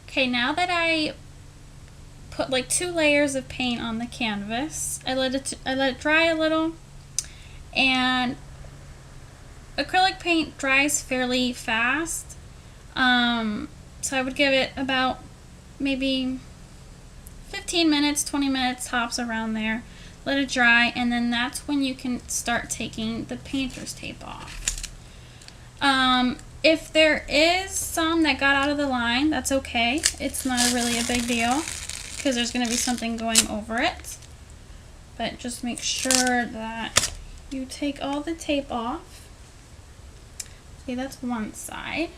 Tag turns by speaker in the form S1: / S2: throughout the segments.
S1: Okay, now that I put like 2 layers of paint on the canvas, I let it dry a little, and acrylic paint dries fairly fast. So I would give it about maybe 15 minutes, 20 minutes tops, around there. Let it dry, and then that's when you can start taking the painter's tape off. If there is some that got out of the line, that's okay. It's not really a big deal because there's going to be something going over it. But just make sure that you take all the tape off. See, that's one side.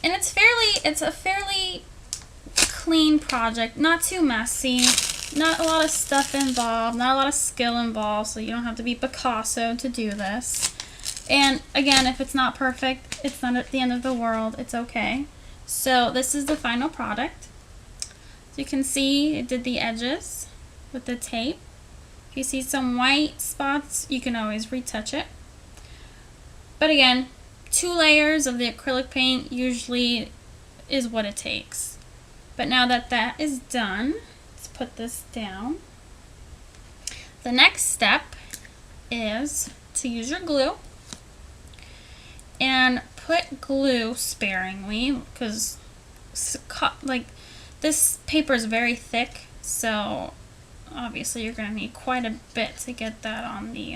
S1: And it's a fairly clean project, not too messy, not a lot of stuff involved, not a lot of skill involved, so you don't have to be Picasso to do this. And again, if it's not perfect, it's not at the end of the world, it's okay. So this is the final product. So you can see it did the edges with the tape. If you see some white spots, you can always retouch it. But again, 2 layers of the acrylic paint usually is what it takes. But now that that is done, let's put this down. The next step is to use your glue and put glue sparingly, because like this paper is very thick, so obviously you're going to need quite a bit to get that on the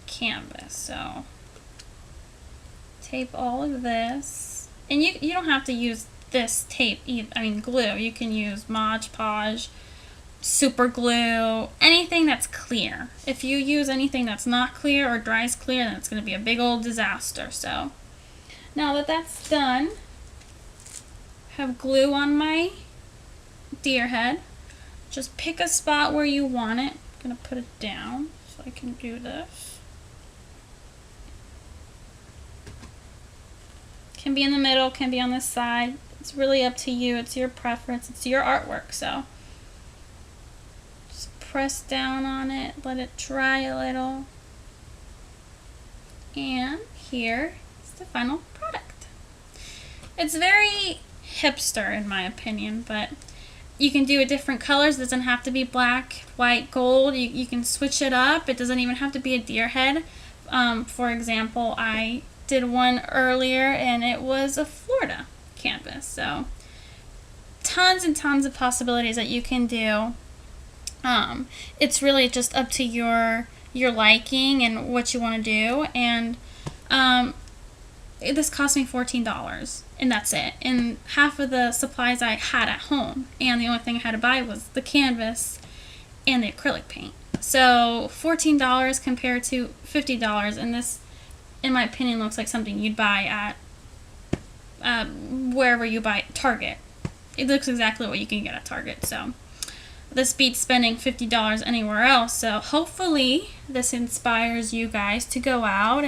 S1: canvas. So tape all of this, and you don't have to use this tape either. I mean glue. You can use Mod Podge, super glue, anything that's clear. If you use anything that's not clear or dries clear, then it's going to be a big old disaster. So now that that's done, I have glue on my deer head. Just pick a spot where you want it. I'm going to put it down so I can do this. Can be in the middle, can be on this side. It's really up to you. It's your preference. It's your artwork. So just press down on it, let it dry a little. And here is the final product. It's very hipster in my opinion, but you can do it different colors. It doesn't have to be black, white, gold. You can switch it up. It doesn't even have to be a deer head. For example, I did one earlier and it was a Florida canvas. So tons and tons of possibilities that you can do. It's really just up to your liking and what you want to do. And this cost me $14, and that's it. And half of the supplies I had at home, and the only thing I had to buy was the canvas and the acrylic paint. So $14 compared to $50, and this, in my opinion, looks like something you'd buy at wherever you buy, Target. It looks exactly what you can get at Target. So this beats spending $50 anywhere else. So hopefully this inspires you guys to go out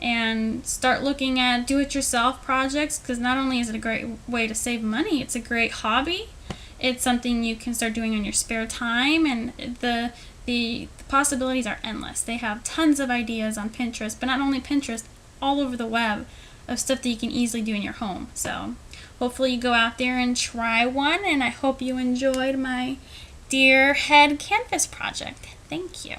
S1: and start looking at do-it-yourself projects, because not only is it a great way to save money, it's a great hobby. It's something you can start doing in your spare time, and the possibilities are endless. They have tons of ideas on Pinterest, but not only Pinterest, all over the web of stuff that you can easily do in your home. So hopefully you go out there and try one, and I hope you enjoyed my deer head canvas project. Thank you.